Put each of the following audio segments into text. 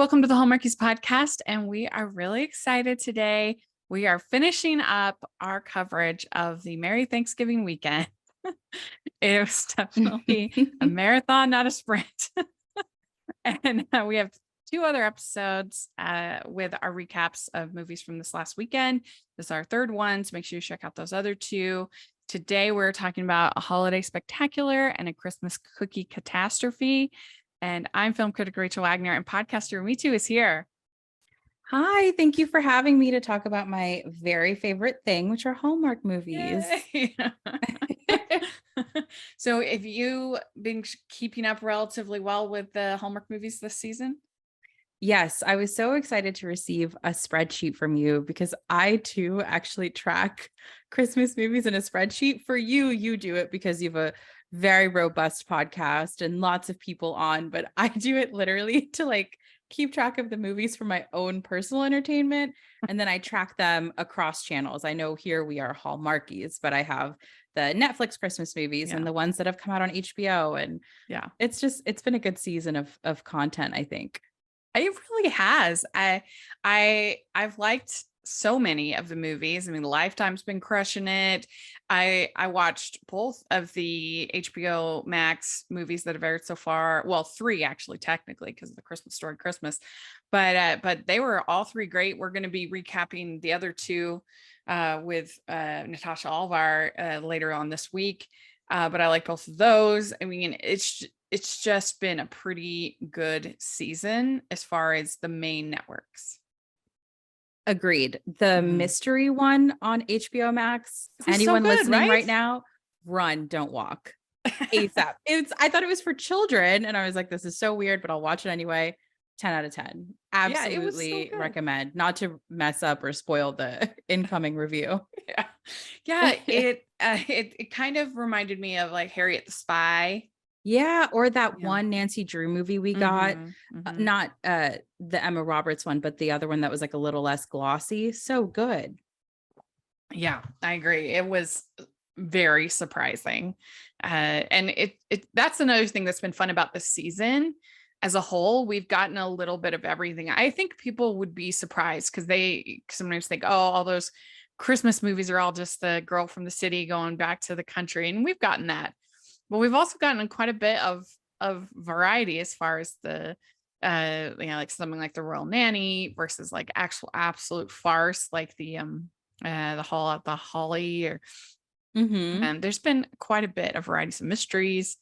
welcome to the Hallmarkies podcast. And we are really excited today. We are finishing up our coverage of the Merry Thanksgiving weekend. It was definitely a marathon, not a sprint. And we have two other episodes with our recaps of movies from this last weekend. This is our third one, so make sure you check out those other two. Today, we're talking about a holiday spectacular and a Christmas cookie catastrophe. And I'm film critic Rachel Wagner, and podcaster Mitu is here. Hi, thank you for having me to talk about my very favorite thing, which are Hallmark movies. So have you been keeping up relatively well with the Hallmark movies this season? Yes, I was so excited to receive a spreadsheet from you because I too actually track Christmas movies in a spreadsheet. For you, you do it because you have a very robust podcast and lots of people on, but I do it literally to keep track of the movies for my own personal entertainment. And then I track them across channels. I know here we are Hallmarkies, but I have the Netflix Christmas movies and the ones that have come out on HBO. And it's been a good season of content, I think. It really has. I've liked so many of the movies. I mean, Lifetime's been crushing it. I watched both of the HBO Max movies that have aired so far. Well, three actually, technically, because of the Christmas Story Christmas. But they were all three great. We're going to be recapping the other two with Natasha Alvar later on this week. But I like both of those. I mean, it's just been a pretty good season as far as the main networks. Agreed. The mystery one on HBO Max, anyone so good, listening right now, run, don't walk. ASAP. I thought it was for children and I was like, this is so weird, but I'll watch it anyway. 10 out of 10. Absolutely recommend, not to mess up or spoil the incoming review. It kind of reminded me of like Harriet the Spy. Yeah, or that one Nancy Drew movie we got, not the Emma Roberts one, but the other one that was like a little less glossy. So good. Yeah, I agree. It was very surprising. And that's another thing that's been fun about this season. As a whole, we've gotten a little bit of everything. I think people would be surprised because they sometimes think, oh, all those Christmas movies are all just the girl from the city going back to the country. And we've gotten that. But we've also gotten quite a bit of variety as far as the like something like the Royal Nanny versus like actual absolute farce like the Holly or and there's been quite a bit of variety, some mysteries.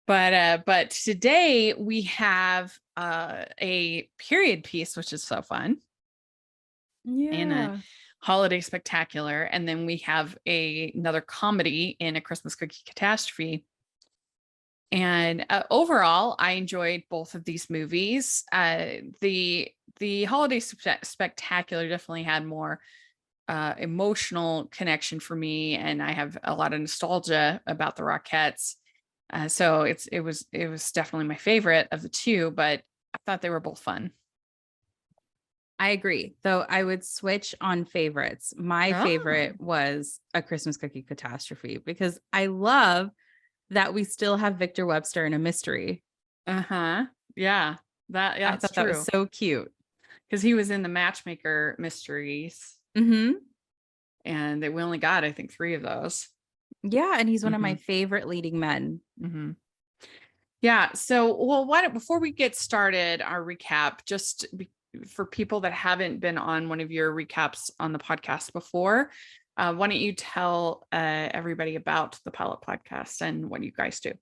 But today we have a period piece, which is so fun. In a holiday spectacular, and then we have another comedy in a Christmas cookie catastrophe. And overall, I enjoyed both of these movies. The holiday spectacular definitely had more emotional connection for me, and I have a lot of nostalgia about the Rockettes. So it was definitely my favorite of the two, but I thought they were both fun. I agree, though I would switch on favorites. My favorite was A Christmas Cookie Catastrophe because I love that we still have Victor Webster in a mystery. Yeah. I thought that was so cute. Because he was in the Matchmaker mysteries. And we only got, I think, 3 of those. Yeah, and he's one of my favorite leading men. Yeah. So, well, before we get started, our recap, just for people that haven't been on one of your recaps on the podcast before, why don't you tell everybody about the Pilot Podcast and what you guys do?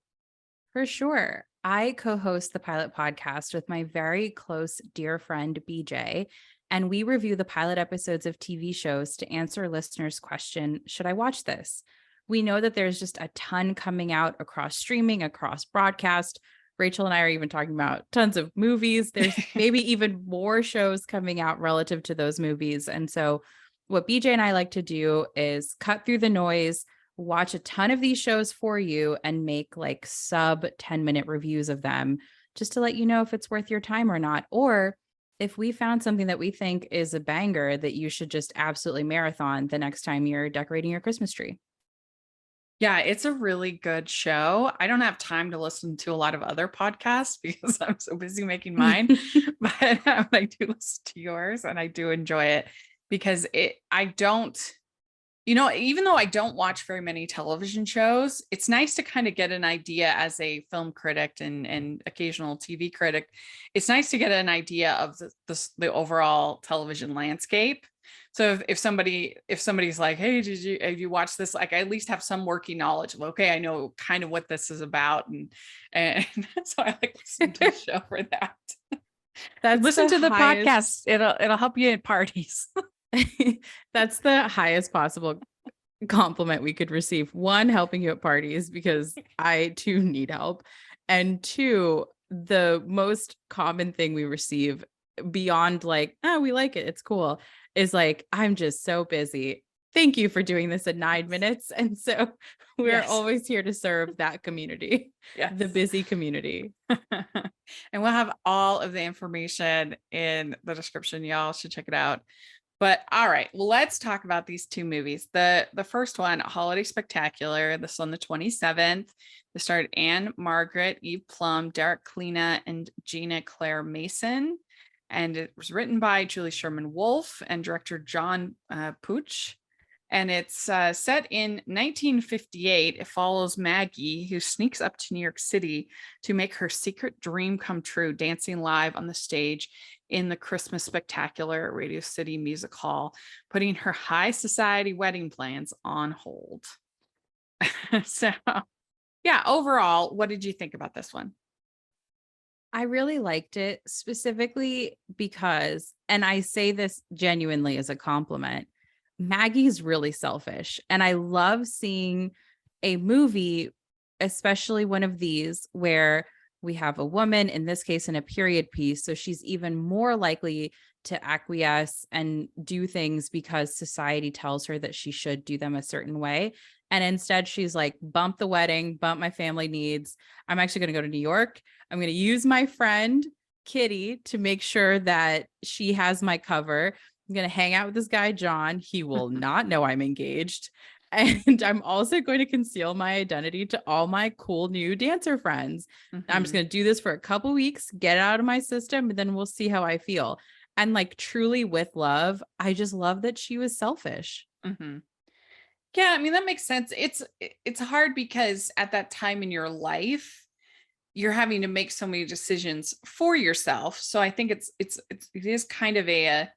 For sure. I co-host the Pilot Podcast with my very close dear friend, BJ, and we review the pilot episodes of TV shows to answer listeners' question, should I watch this? We know that there's just a ton coming out across streaming, across broadcast. Rachel and I are even talking about tons of movies. There's maybe even more shows coming out relative to those movies. And so what BJ and I like to do is cut through the noise, watch a ton of these shows for you, and make like sub 10-minute reviews of them just to let you know if it's worth your time or not. Or if we found something that we think is a banger that you should just absolutely marathon the next time you're decorating your Christmas tree. Yeah, it's a really good show. I don't have time to listen to a lot of other podcasts because I'm so busy making mine, but I do listen to yours and I do enjoy it because I don't, even though I don't watch very many television shows, it's nice to kind of get an idea as a film critic and occasional TV critic. It's nice to get an idea of the overall television landscape. So if somebody's like, hey, have you watch this? Like, I at least have some working knowledge of, okay, I know kind of what this is about. And so I like listening to the show for that. That's Listen the to the highest. podcast. It'll help you at parties. That's the highest possible compliment we could receive. One, helping you at parties because I too need help. And two, the most common thing we receive beyond like, oh, we like it, it's cool, is like, I'm just so busy. Thank you for doing this in 9 minutes. And so we're Yes. always here to serve that community, Yes. the busy community. And we'll have all of the information in the description. Y'all should check it out. But all right, well, let's talk about these two movies. The first one, Holiday Spectacular, this on the 27th. This starred Anne Margaret, Eve Plum, Derek Klena, and Gina Claire Mason. And it was written by Julie Sherman Wolfe and director John Pooch. And it's set in 1958. It follows Maggie, who sneaks up to New York City to make her secret dream come true, dancing live on the stage in the Christmas Spectacular at Radio City Music Hall, putting her high society wedding plans on hold. So, yeah, overall, what did you think about this one? I really liked it specifically because, and I say this genuinely as a compliment, Maggie's really selfish. And I love seeing a movie, especially one of these, where we have a woman, in this case, in a period piece. So she's even more likely to acquiesce and do things because society tells her that she should do them a certain way. And instead, she's like, bump the wedding, bump my family needs. I'm actually going to go to New York. I'm going to use my friend Kitty to make sure that she has my cover. I'm going to hang out with this guy, John. He will not know I'm engaged. And I'm also going to conceal my identity to all my cool new dancer friends. I'm just going to do this for a couple weeks, get it out of my system, and then we'll see how I feel. And like truly with love, I just love that she was selfish. Mm-hmm. Yeah, I mean, that makes sense. It's hard because at that time in your life, you're having to make so many decisions for yourself. So I think it is kind of a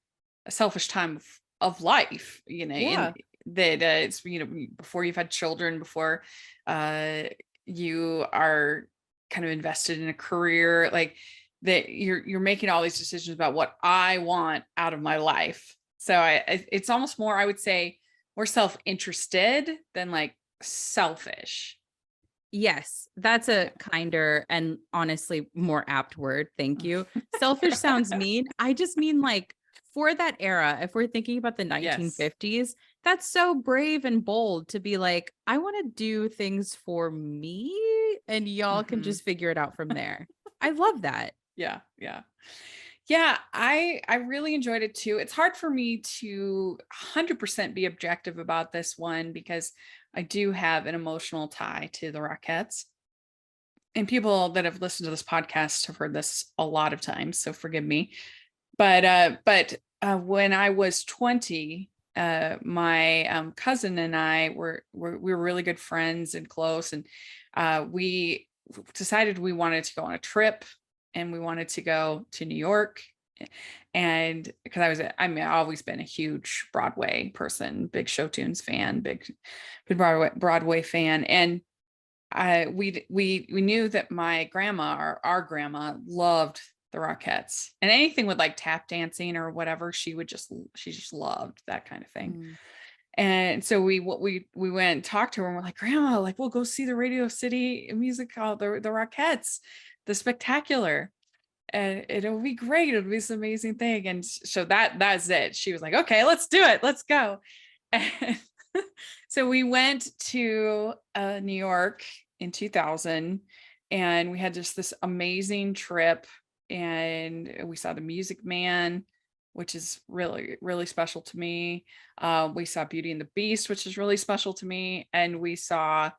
selfish time of life, Yeah. in that it's, before you've had children, before uh, you are kind of invested in a career, like that you're making all these decisions about what I want out of my life. So it's almost more, I would say, more self-interested than like selfish. Yes, that's a kinder and honestly more apt word. Thank you. Selfish sounds mean. I just mean like for that era, if we're thinking about the Yes. 1950s, that's so brave and bold to be like, I want to do things for me and y'all can just figure it out from there. I love that. Yeah. Yeah. Yeah, I really enjoyed it too. It's hard for me to 100% be objective about this one because I do have an emotional tie to the Rockettes. And people that have listened to this podcast have heard this a lot of times, so forgive me. But when I was 20, my cousin and I we were really good friends and close, and we decided we wanted to go on a trip, and we wanted to go to New York. And because I've always been a huge Broadway person, big show tunes fan, big Broadway fan, and we knew that my grandma, or our grandma, loved the Rockettes, and anything with like tap dancing or whatever, she just loved that kind of thing. Mm. And so we went and talked to her, and we're like, Grandma, like, we'll go see the Radio City Music Hall, the Rockettes, the Spectacular, and it'll be great. It'll be this amazing thing. And so that's it. She was like, okay, let's do it. Let's go. And so we went to New York in 2000, and we had just this amazing trip, and we saw the Music Man. which is really, really special to me. We saw Beauty and the Beast, which is really special to me. And we saw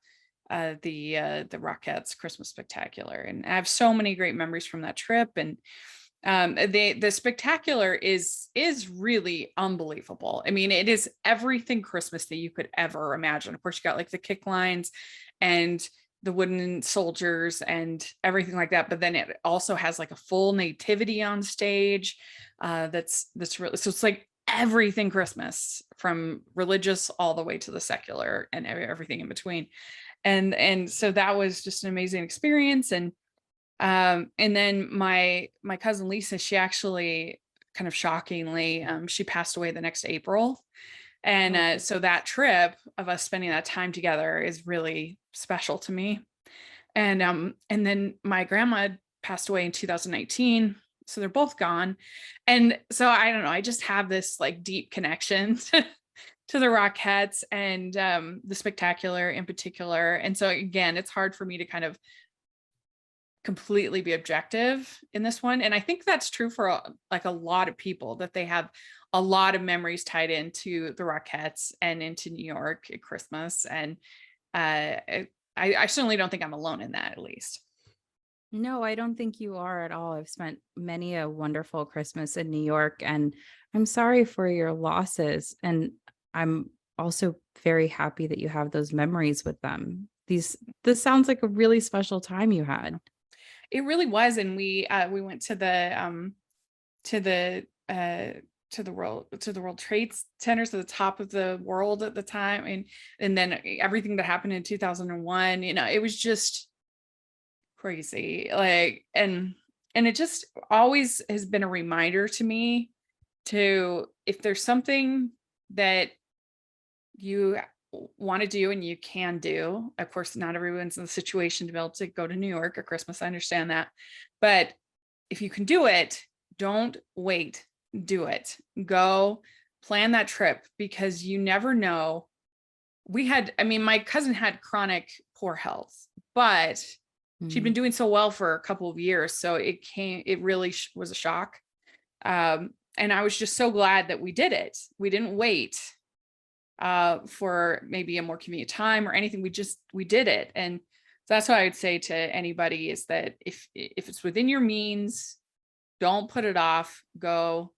the Rockettes Christmas Spectacular. And I have so many great memories from that trip. And the spectacular is really unbelievable. I mean, it is everything Christmas that you could ever imagine. Of course, you got like the kick lines and the wooden soldiers and everything like that, but then it also has like a full nativity on stage. That's really, so it's like everything Christmas, from religious all the way to the secular and everything in between. And so that was just an amazing experience. And then my cousin Lisa, she actually, kind of shockingly, she passed away the next April. And so that trip of us spending that time together is really special to me. And then my grandma passed away in 2019. So they're both gone. And so I don't know, I just have this like deep connection to the Rockettes and the Spectacular in particular. And so again, it's hard for me to kind of completely be objective in this one. And I think that's true for like a lot of people, that they have a lot of memories tied into the Rockettes and into New York at Christmas. And I certainly don't think I'm alone in that, at least. No, I don't think you are at all. I've spent many a wonderful Christmas in New York, and I'm sorry for your losses. And I'm also very happy that you have those memories with them. This sounds like a really special time you had. It really was. And we went to the World Trade Center, so the top of the world at the time, and then everything that happened in 2001. It was just crazy. Like, and it just always has been a reminder to me to, if there's something that you want to do and you can do, of course, not everyone's in the situation to be able to go to New York at Christmas. I understand that. But if you can do it, don't wait. Do it. Go plan that trip, because you never know. My cousin had chronic poor health, but she'd been doing so well for a couple of years. So it really was a shock. And I was just so glad that we did it. We didn't wait for maybe a more convenient time or anything. We did it. And so that's what I would say to anybody, is that if it's within your means, don't put it off. Go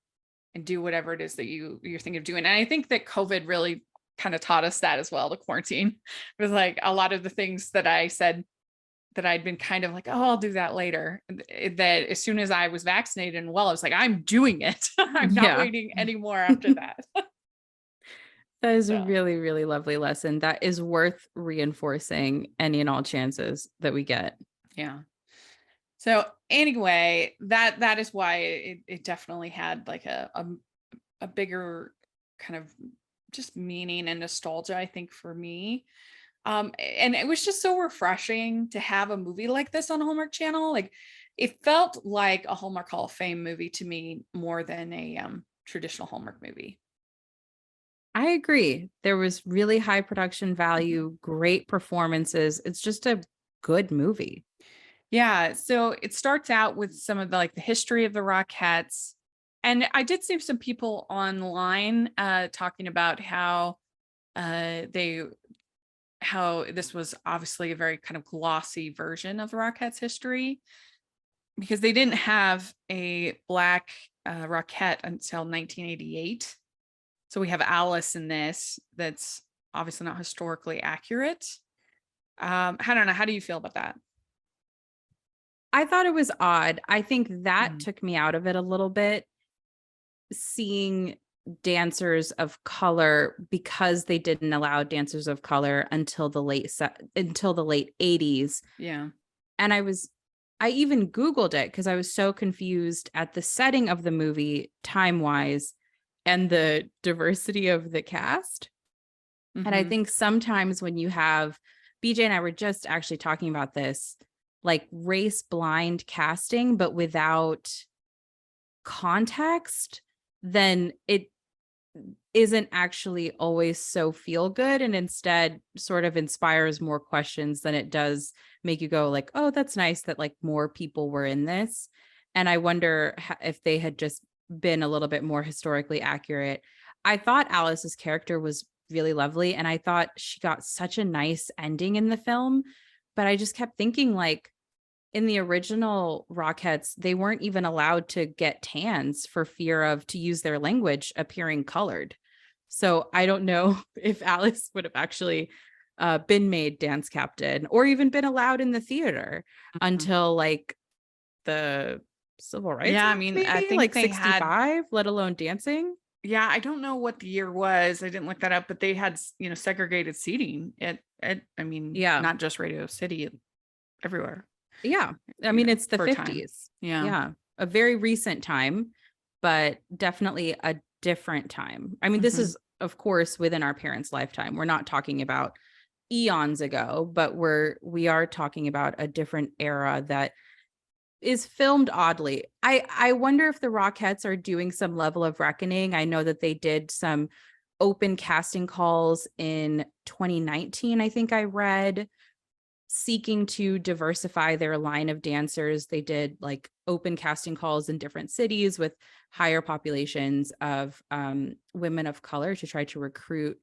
and do whatever it is that you're thinking of doing. And I think that COVID really kind of taught us that as well. The quarantine was like a lot of the things that I said that I'd been kind of like, oh, I'll do that later. That as soon as I was vaccinated and well, I was like, I'm doing it. I'm not waiting anymore after that. That is a really, really lovely lesson that is worth reinforcing any and all chances that we get. Yeah. So anyway, that is why it definitely had like a bigger kind of just meaning and nostalgia, I think, for me. And it was just so refreshing to have a movie like this on Hallmark Channel. Like, it felt like a Hallmark Hall of Fame movie to me more than a traditional Hallmark movie. I agree. There was really high production value, great performances. It's just a good movie. Yeah. So it starts out with some of the history of the Rockettes. And I did see some people online talking about how this was obviously a very kind of glossy version of the Rockettes' history, because they didn't have a Black Rockette until 1988. So we have Alice in this. That's obviously not historically accurate. I don't know. How do you feel about that? I thought it was odd. I think that took me out of it a little bit, seeing dancers of color, because they didn't allow dancers of color until the late 80s. Yeah. And I even Googled it because I was so confused at the setting of the movie time-wise and the diversity of the cast. And I think sometimes when you have, BJ and I were just actually talking about this, like race blind casting, but without context, then it isn't actually always so feel good, and instead sort of inspires more questions than it does make you go like, oh, that's nice that like more people were in this. And I wonder if they had just been a little bit more historically accurate. I thought Alice's character was really lovely, and I thought she got such a nice ending in the film, but I just kept thinking, like, in the original Rockettes, they weren't even allowed to get tans for fear of, to use their language, appearing colored. So I don't know if Alice would have actually been made dance captain or even been allowed in the theater Mhm. until like the Civil Rights Yeah, I Act, mean, I maybe think like they had 65, let alone dancing. yeah, I don't know what the year was. I didn't look that up, but they had, segregated seating I mean, Yeah. not just Radio City, everywhere, Yeah. I mean, it's the for a time. 50s. Yeah. Yeah. A very recent time, but definitely a different time. I mean, this Mhm. is, of course, within our parents' lifetime. We're not talking about eons ago, but we are talking about a different era that is filmed oddly. I wonder if the Rockettes are doing some level of reckoning. I know that they did some open casting calls in 2019, I think I read, seeking to diversify their line of dancers. They did like open casting calls in different cities with higher populations of women of color to try to recruit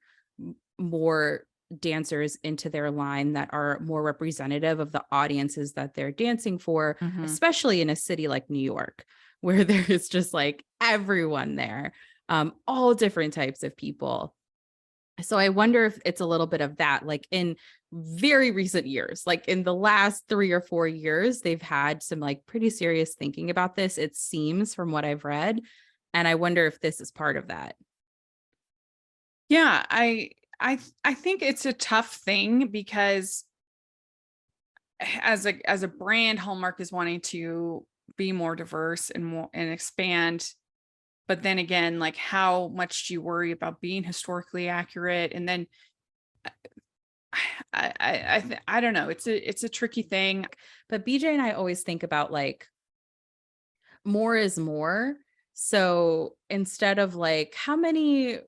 more dancers into their line that are more representative of the audiences that they're dancing for, Mhm. especially in a city like New York, where there is just like everyone there, all different types of people. So I wonder if it's a little bit of that, like in very recent years, like in the last 3 or 4 years, they've had some like pretty serious thinking about this, it seems, from what I've read. And I wonder if this is part of that. Yeah, I think it's a tough thing because as a brand, Hallmark is wanting to be more diverse and more and expand. But then again, like how much do you worry about being historically accurate? And then I don't know. It's a tricky thing. But BJ and I always think about like more is more. So instead of like, how many,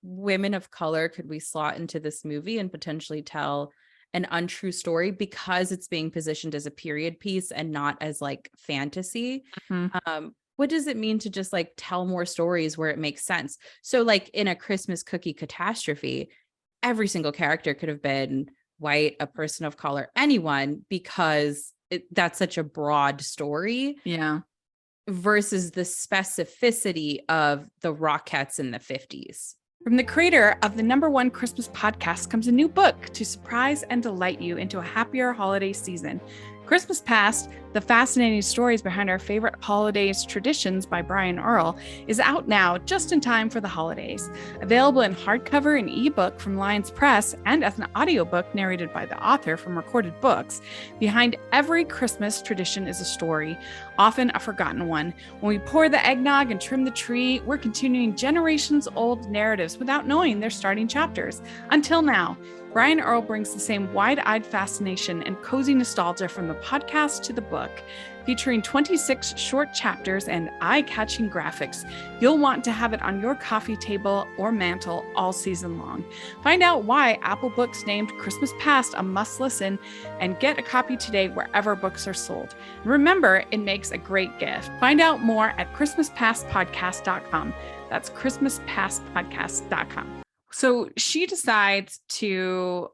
women of color could we slot into this movie and potentially tell an untrue story because it's being positioned as a period piece and not as like fantasy? Mhm. What does it mean to just like tell more stories where it makes sense? So, like in a Christmas cookie catastrophe, every single character could have been white, a person of color, anyone, because that's such a broad story Yeah. versus the specificity of the Rockettes in the 50s. From the creator of the #1 Christmas podcast comes a new book to surprise and delight you into a happier holiday season. Christmas Past, The Fascinating Stories Behind Our Favorite Holidays Traditions by Brian Earl, is out now just in time for the holidays. Available in hardcover and ebook from Lions Press and as an audiobook narrated by the author from Recorded Books, behind every Christmas tradition is a story, often a forgotten one. When we pour the eggnog and trim the tree, we're continuing generations old narratives without knowing they're starting chapters. Until now, Brian Earl brings the same wide-eyed fascination and cozy nostalgia from the podcast to the book. Featuring 26 short chapters and eye-catching graphics, you'll want to have it on your coffee table or mantle all season long. Find out why Apple Books named Christmas Past a must-listen and get a copy today wherever books are sold. And remember, it makes a great gift. Find out more at ChristmasPastPodcast.com. That's ChristmasPastPodcast.com. So she decides to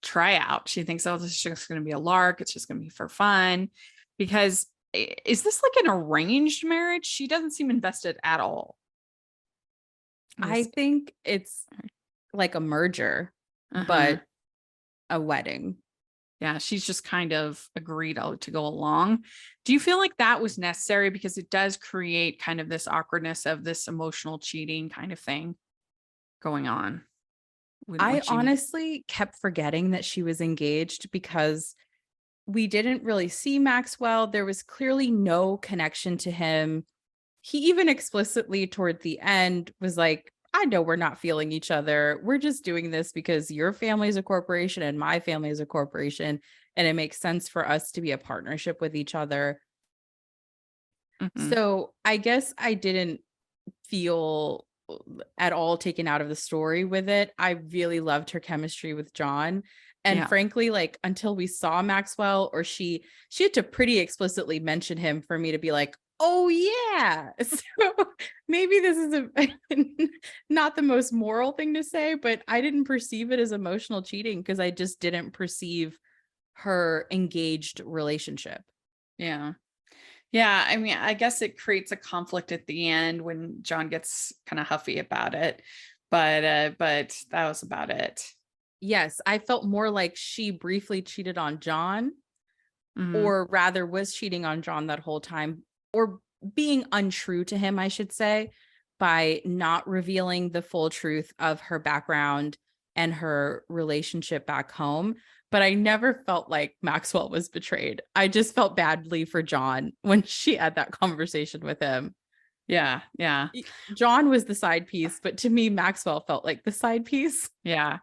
try out. She thinks, oh, this is just going to be a lark. It's just going to be for fun. Because is this like an arranged marriage? She doesn't seem invested at all. I think it's like a merger, Uh-huh. but a wedding. Yeah, she's just kind of agreed to go along. Do you feel like that was necessary? Because it does create kind of this awkwardness of this emotional cheating kind of thing going on when I she honestly kept forgetting that she was engaged because we didn't really see Maxwell. There was clearly no connection to him. He even explicitly toward the end was like, I know we're not feeling each other. We're just doing this because your family is a corporation and my family is a corporation. And it makes sense for us to be a partnership with each other. Mhm. So I guess I didn't feel at all taken out of the story with it. I really loved her chemistry with John. And Yeah. frankly, like until we saw Maxwell, or she had to pretty explicitly mention him for me to be like, Oh yeah. So maybe this is not the most moral thing to say, but I didn't perceive it as emotional cheating because I just didn't perceive her engaged relationship. Yeah. Yeah, I mean, I guess it creates a conflict at the end when John gets kind of huffy about it, but that was about it. Yes, I felt more like she briefly cheated on John, Mhm. or rather was cheating on John that whole time, or being untrue to him, I should say, by not revealing the full truth of her background and her relationship back home. But I never felt like Maxwell was betrayed. I just felt badly for John when she had that conversation with him. Yeah, yeah, John was the side piece, but to me, Maxwell felt like the side piece. yeah.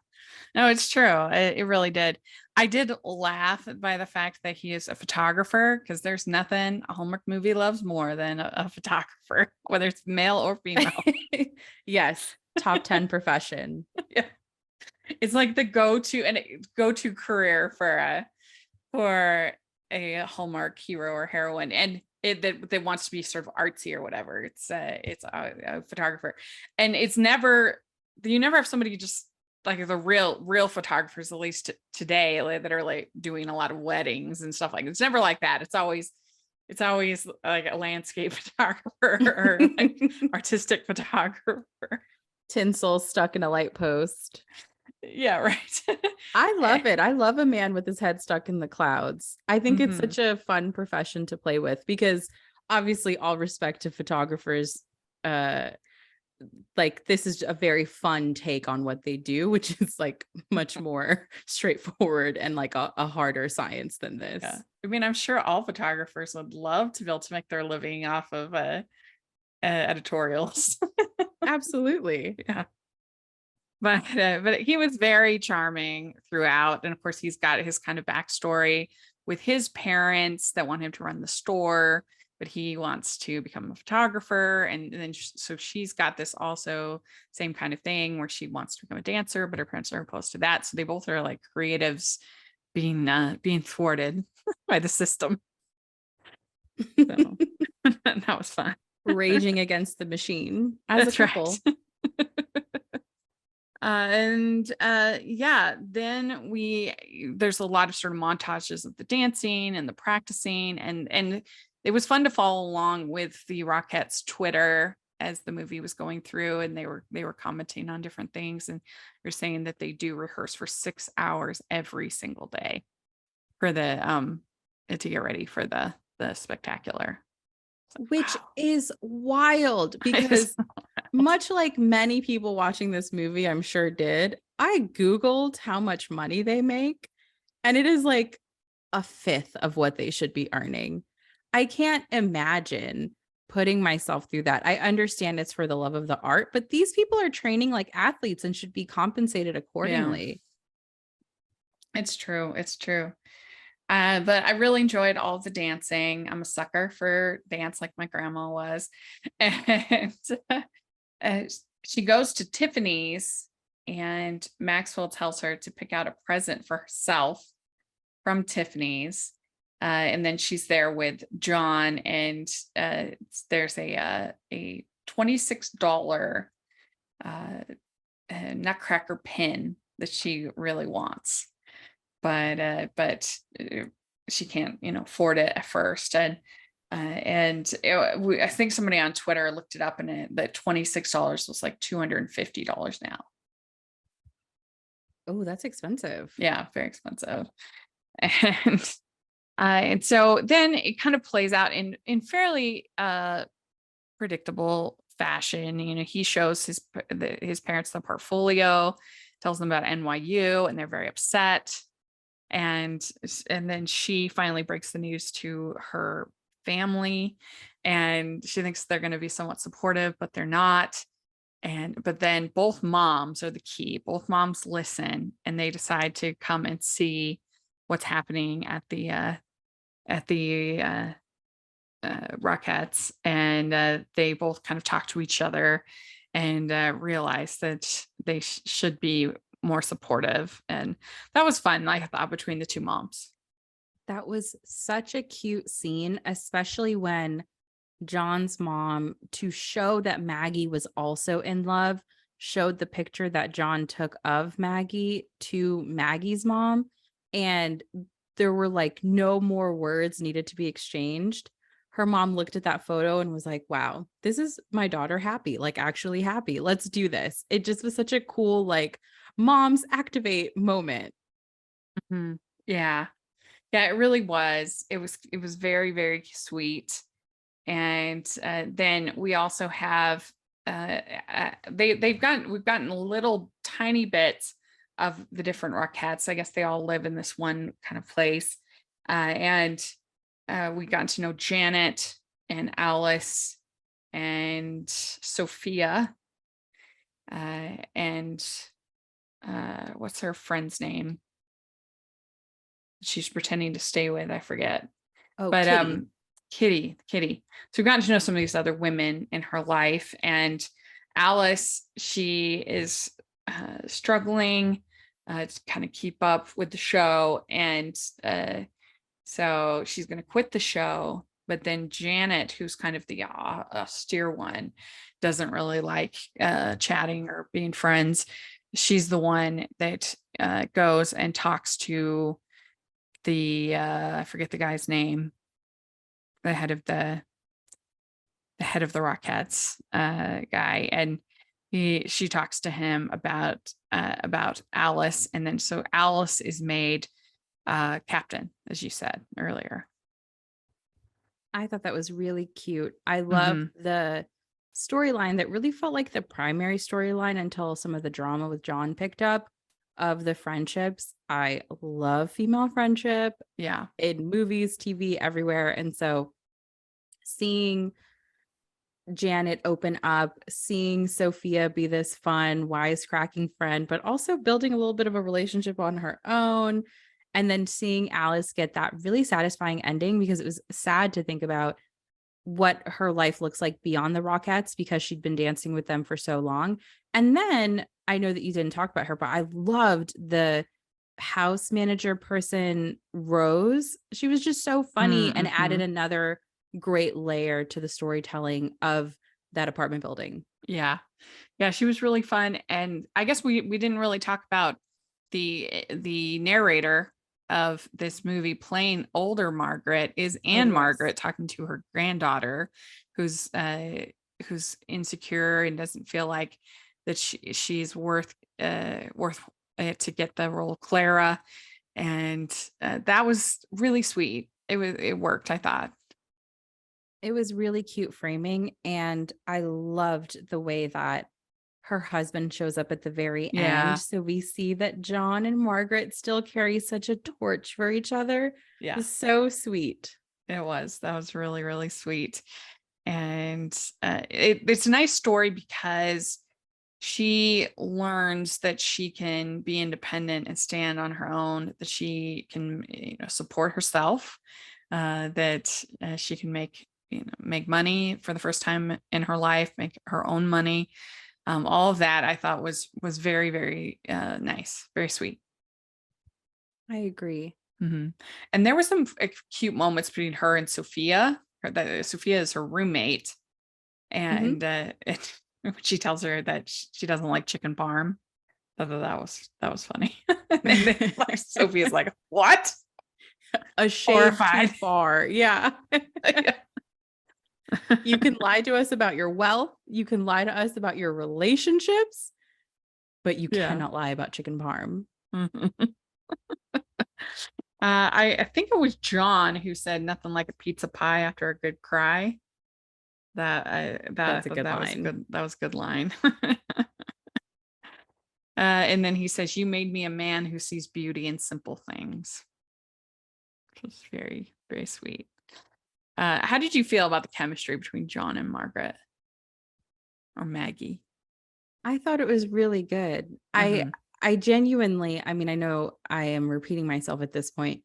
No, it's true. It really did. I did laugh by the fact that he is a photographer because there's nothing a Hallmark movie loves more than a photographer, whether it's male or female. Yes, top 10 profession. Yeah. It's like the go-to career for a Hallmark hero or heroine, and that wants to be sort of artsy or whatever. It's a photographer, and it's never you never have somebody just like the real photographers, at least today, like, that are like doing a lot of weddings and stuff like it's never like that. It's always like a landscape photographer or like artistic photographer. Tinsel stuck in a light post. Yeah, right. I love it. I love a man with his head stuck in the clouds. I think it's Mhm. such a fun profession to play with because obviously all respect to photographers, uh like this is a very fun take on what they do, which is like much more straightforward and like a harder science than Yeah. this. I mean, I'm sure all photographers would love to be able to make their living off of editorials. Absolutely. Yeah. But he was very charming throughout. And of course, he's got his kind of backstory with his parents that want him to run the store, but he wants to become a photographer. And then so she's got this also same kind of thing where she wants to become a dancer, but her parents are opposed to that. So they both are like creatives being thwarted by the system. So that was fun. Raging against the machine as a That's right. couple. And yeah, then there's a lot of sort of montages of the dancing and the practicing, and it was fun to follow along with the Rockettes Twitter as the movie was going through, and they were commenting on different things, and they're saying that they do rehearse for 6 hours every single day for the to get ready for the spectacular. It's like, Which wow. is wild It is because much like many people watching this movie, I'm sure did, I Googled how much money they make, and it is like a fifth of what they should be earning. I can't imagine putting myself through that. I understand it's for the love of the art, but these people are training like athletes and should be compensated yeah, accordingly. it's true. It's true. But I really enjoyed all the dancing. I'm a sucker for dance like my grandma was. And uh, she goes to Tiffany's, and Maxwell tells her to pick out a present for herself from Tiffany's. And then she's there with John, and there's a $26 uh, Nutcracker pin that she really wants, but she can't afford it at first. I think somebody on Twitter looked it up, and that $26 was like $250 now. Oh, that's expensive. Yeah, very expensive. And so then it kind of plays out in fairly predictable fashion. He shows his parents the portfolio, tells them about NYU, and they're very upset. And then she finally breaks the news to her family, and she thinks they're going to be somewhat supportive, but they're not. But then both moms are the key. Both moms listen, and they decide to come and see what's happening at the Rockettes, and they both kind of talk to each other and realize that they should be more supportive. And that was fun, I thought, between the two moms. That was such a cute scene, especially when John's mom, to show that Maggie was also in love, showed the picture that John took of Maggie to Maggie's mom. And there were like no more words needed to be exchanged. Her mom looked at that photo and was like, wow, this is my daughter happy, like actually happy. Let's do this. It just was such a cool, like, moms activate moment. Mhm. Yeah. Yeah, it really was. It was very, very sweet. And then we also have we've gotten little tiny bits of the different Rockettes. I guess they all live in this one kind of place. And we got to know Janet and Alice and Sophia, and what's her friend's name? She's pretending to stay with, I forget. Oh, But Kitty. Kitty. So we've gotten to know some of these other women in her life. And Alice, she is struggling to kind of keep up with the show. And so she's going to quit the show. But then Janet, who's kind of the austere one, doesn't really like chatting or being friends. She's the one that goes and talks to the I forget the guy's name, the head of the Rockettes guy, and she talks to him about Alice, and then so Alice is made captain, as you said earlier. I thought that was really cute. I love Hmm. the storyline that really felt like the primary storyline until some of the drama with John picked up of the friendships. I love female friendship Yeah, in movies, TV, everywhere. And so seeing Janet open up, seeing Sophia be this fun, wisecracking friend, but also building a little bit of a relationship on her own. And then seeing Alice get that really satisfying ending, because it was sad to think about what her life looks like beyond the Rockettes because she'd been dancing with them for so long. And then I know that you didn't talk about her, but I loved the house manager person, Rose. She was just so funny and mm-hmm. added another great layer to the storytelling of that apartment building. Yeah, yeah, she was really fun. And I guess we didn't really talk about the narrator of this movie playing older Margaret is Oh, Anne yes. Margaret talking to her granddaughter, who's insecure and doesn't feel like that she's worth it to get the role of Clara. And that was really sweet. It worked, I thought. It was really cute framing. And I loved the way that her husband shows up at the very end. Yeah, So we see that John and Margaret still carry such a torch for each other. It yeah, was so sweet. it was. That was really, really sweet. And it's a nice story because she learns that she can be independent and stand on her own, that she can, support herself, that she can make money for the first time in her life, make her own money. All of that I thought was very, very nice, very sweet. I agree. Hmm. And there were some cute moments between her and Sophia. Sophia is her roommate, Mhm. and when she tells her that she doesn't like chicken parm. I thought that was funny. And then like, Sophia's like, "What?" A shade too Horrified. far. Yeah. Yeah. You can lie to us about your wealth. You can lie to us about your relationships, but you Yeah. cannot lie about chicken parm. Mhm. I think it was John who said nothing like a pizza pie after a good cry. I That's a thought good line. that was a good line. And then he says, "You made me a man who sees beauty in simple things." Which was very, very sweet. How did you feel about the chemistry between John and Margaret or Maggie? I thought it was really good. Hmm. I genuinely, I mean, I know I am repeating myself at this point,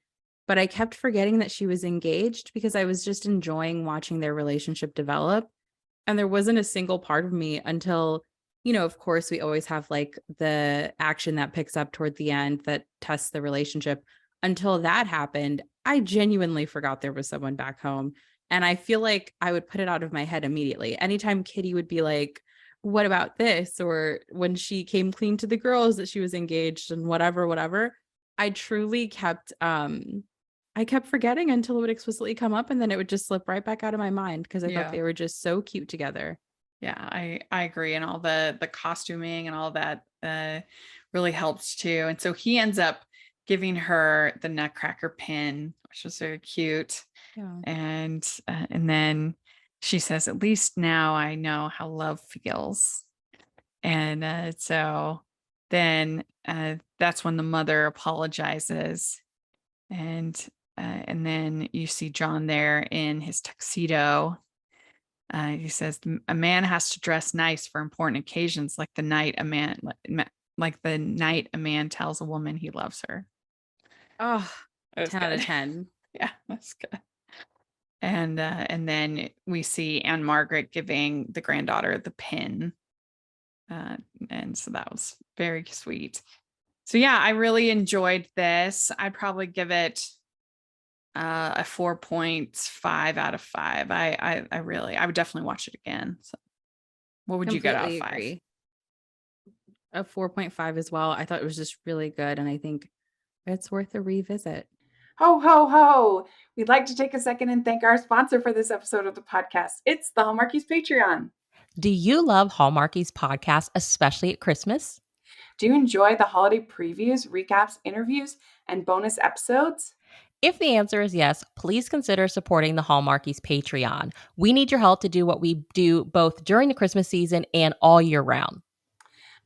but I kept forgetting that she was engaged because I was just enjoying watching their relationship develop. And there wasn't a single part of me until, of course, we always have like the action that picks up toward the end that tests the relationship. Until that happened, I genuinely forgot there was someone back home. And I feel like I would put it out of my head immediately. Anytime Kitty would be like, what about this? Or when she came clean to the girls that she was engaged and whatever, I truly kept I kept forgetting until it would explicitly come up, and then it would just slip right back out of my mind because I thought Yeah. they were just so cute together. Yeah, I agree. And all the costuming and all that really helps too. And so he ends up giving her the Nutcracker pin, which was very cute. Yeah. And then she says, "At least now I know how love feels." And so then that's when the mother apologizes, and then you see John there in his tuxedo. He says, "A man has to dress nice for important occasions, like the night a man like the night a man tells a woman he loves her." Oh, That was 10 out of good. 10. Yeah, that's good. And then we see Anne Margaret giving the granddaughter the pin. Uh, and so that was very sweet. So yeah, I really enjoyed this. I'd probably give it a 4.5 out of 5. I would definitely watch it again. So what would you get out of Completely 5? agree. A 4.5 as well. I thought it was just really good, and I think it's worth a revisit. Ho, ho, ho! We'd like to take a second and thank our sponsor for this episode of the podcast. It's the Hallmarkies Patreon. Do you love Hallmarkies podcast, especially at Christmas? Do you enjoy the holiday previews, recaps, interviews, and bonus episodes? If the answer is yes, please consider supporting the Hallmarkies Patreon. We need your help to do what we do both during the Christmas season and all year round.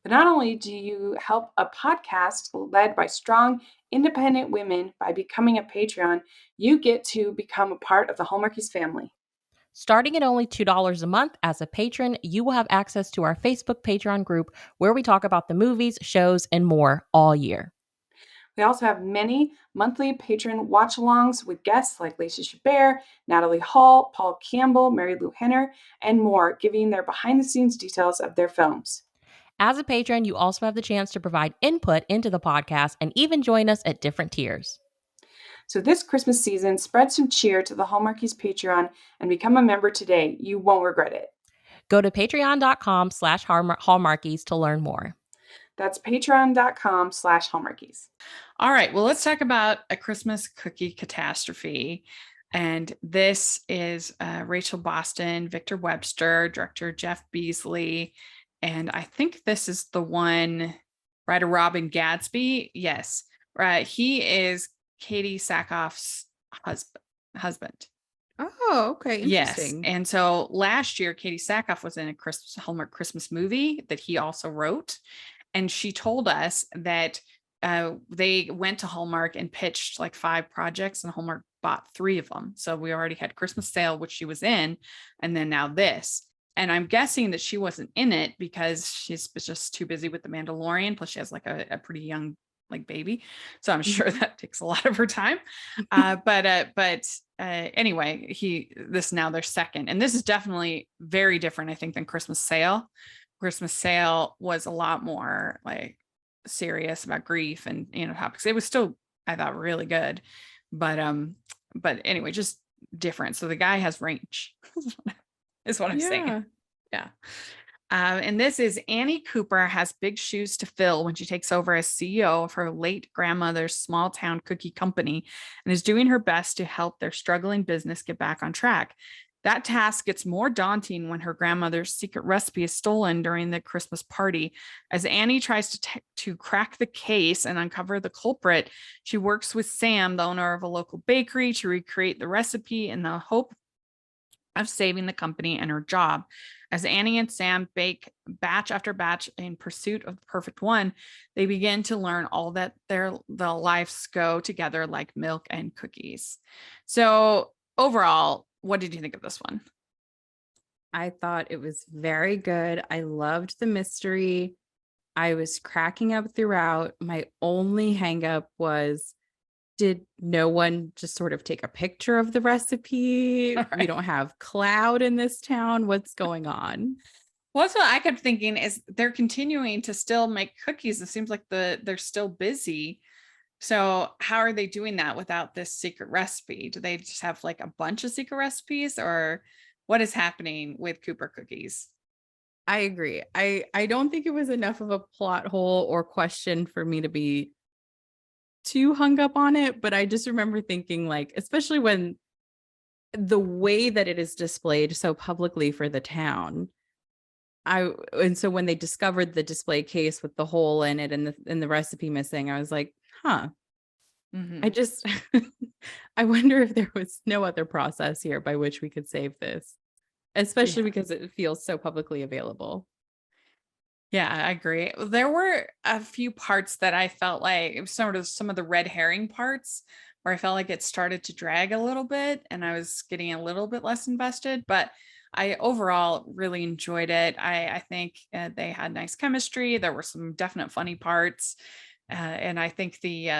But not only do you help a podcast led by strong, independent women by becoming a Patreon, you get to become a part of the Hallmarkies family. Starting at only $2 a month as a patron, you will have access to our Facebook Patreon group where we talk about the movies, shows, and more all year. We also have many monthly patron watch-alongs with guests like Lacey Chabert, Natalie Hall, Paul Campbell, Mary Lou Henner, and more, giving their behind-the-scenes details of their films. As a patron, you also have the chance to provide input into the podcast and even join us at different tiers. So this Christmas season, spread some cheer to the Hallmarkies Patreon and become a member today. You won't regret it. Go to patreon.com/Hallmarkies to learn more. That's patreon.com/Hallmarkies. All right, well, let's talk about A Christmas Cookie Catastrophe. And this is Rachel Boston, Victor Webster, director Jeff Beasley. And I think this is the one, writer Robin Gadsby. Yes, right. He is Katie Sackhoff's husband. Oh, okay. Yes. Interesting. And so last year, Katie Sackhoff was in a Hallmark Christmas movie that he also wrote. And she told us that they went to Hallmark and pitched like 5 projects, and Hallmark bought 3 of them. So we already had Christmas Sale, which she was in, and then now this. And I'm guessing that she wasn't in it because she's just too busy with The Mandalorian. Plus, she has like a pretty young like baby, so I'm sure that takes a lot of her time. But anyway, this now their second, and this is definitely very different, I think, than Christmas Sale. Christmas Sale was a lot more like serious about grief and topics. It was still, I thought, really good, but anyway, just different. So the guy has range, is what I'm saying. Yeah. And this is Annie Cooper has big shoes to fill when she takes over as CEO of her late grandmother's small town cookie company and is doing her best to help their struggling business get back on track. That task gets more daunting when her grandmother's secret recipe is stolen during the Christmas party. As Annie tries to crack the case and uncover the culprit, she works with Sam, the owner of a local bakery, to recreate the recipe in the hope of saving the company and her job. As Annie and Sam bake batch after batch in pursuit of the perfect one, they begin to learn all that the lives go together like milk and cookies. So overall, what did you think of this one? I thought it was very good. I loved the mystery. I was cracking up throughout. My only hang up was, did no one just sort of take a picture of the recipe? Right. We don't have cloud in this town. What's going on? Well, that's what I kept thinking, is they're continuing to still make cookies. It seems like they're still busy. So how are they doing that without this secret recipe? Do they just have like a bunch of secret recipes, or what is happening with Cooper cookies? I agree. I don't think it was enough of a plot hole or question for me to be too hung up on it, but I just remember thinking, like, especially when the way that it is displayed so publicly for the town. And so when they discovered the display case with the hole in it and the recipe missing, I was like, huh. I Mhm. just I wonder if there was no other process here by which we could save this, especially Yeah. because it feels so publicly available. Yeah, I agree. There were a few parts that I felt like it was some of the red herring parts where I felt like it started to drag a little bit and I was getting a little bit less invested, but I overall really enjoyed it. I think they had nice chemistry. There were some definite funny parts, and I think the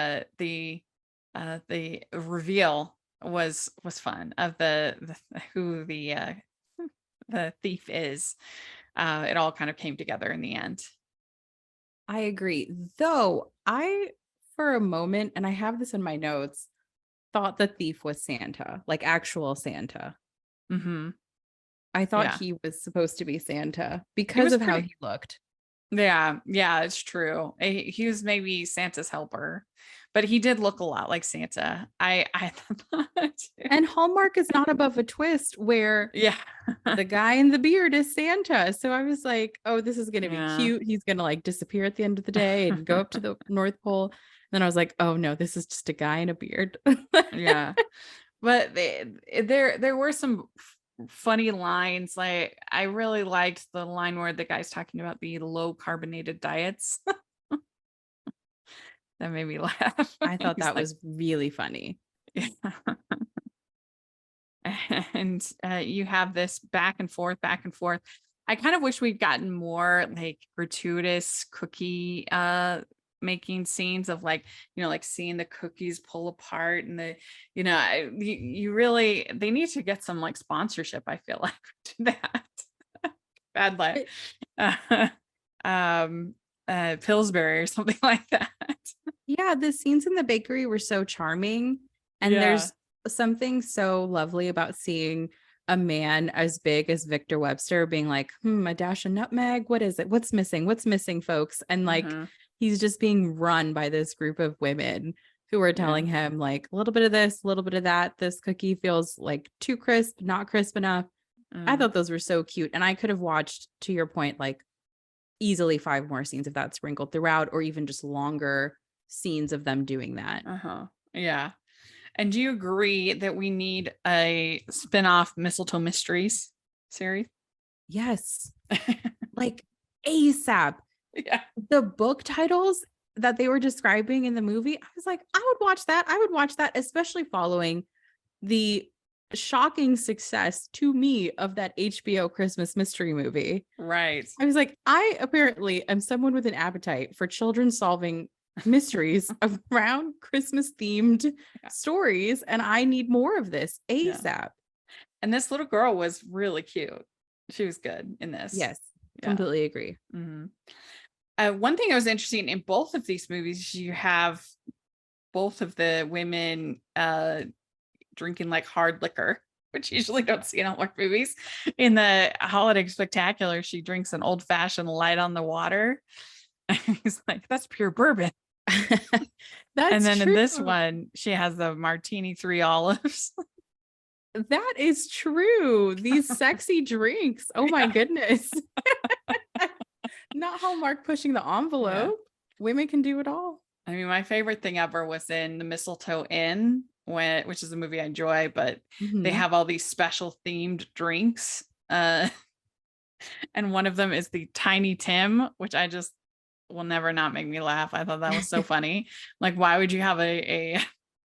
reveal was fun of the who the thief is. It all kind of came together in the end. I agree. Though I, for a moment, and I have this in my notes, thought the thief was Santa, like actual Santa. Hmm. I thought Yeah. he was supposed to be Santa He because was of how pretty. he looked. Yeah, it's true. He was maybe Santa's helper, but he did look a lot like Santa. I thought that too. And Hallmark is not above a twist where Yeah. the guy in the beard is Santa. So I was like, oh, this is going to be Yeah. cute. He's going to like disappear at the end of the day and go up to the North Pole. Then I was like, oh no, this is just a guy in a beard. Yeah. But there were some funny lines. Like I really liked the line where the guy's talking about the low carbonated diets. That made me laugh. I thought He's that like, was really funny. yeah. And you have this back and forth, back and forth. I kind of wish we'd gotten more like gratuitous cookie making scenes of like, like seeing the cookies pull apart and you really, they need to get some like sponsorship, I feel like, to that. Bad luck. Uh, um Pillsbury or something like that. Yeah, the scenes in the bakery were so charming. And Yeah. there's something so lovely about seeing a man as big as Victor Webster being like, a dash of nutmeg. What is it? What's missing? What's missing, folks? And like, Uh-huh. he's just being run by this group of women who are Yeah. telling him, like, a little bit of this, a little bit of that. This cookie feels like too crisp, not crisp enough. I Mm. thought those were so cute. And I could have watched, to your point, like easily 5 more scenes of that sprinkled throughout, or even just longer scenes of them doing that. Uh-huh. Yeah. And do you agree that we need a spin-off Mistletoe Mysteries series? Yes. Like ASAP. Yeah. The book titles that they were describing in the movie, I was like, I would watch that. I would watch that, especially following the shocking success to me of that HBO Christmas mystery movie. Right. I was like, I apparently am someone with an appetite for children solving mysteries around Christmas themed stories, and I need more of this ASAP. Yeah. And this little girl was really cute. She was good in this. Yes, Yeah. completely agree. Mm-hmm. One thing that was interesting in both of these movies, you have both of the women drinking like hard liquor, which you usually don't see in Hallmark movies. In the Holiday Spectacular, she drinks an old fashioned light on the water. He's like, that's pure bourbon. That's and then true. in this one, she has the martini 3 olives. That is true. These sexy drinks. Oh my goodness. Not Hallmark pushing the envelope. Women can do it all. I mean, my favorite thing ever was in the Mistletoe Inn, which is a movie I enjoy, but they have all these special themed drinks. And one of them is the Tiny Tim, which I just will never not make me laugh. I thought that was so funny. Like, why would you have a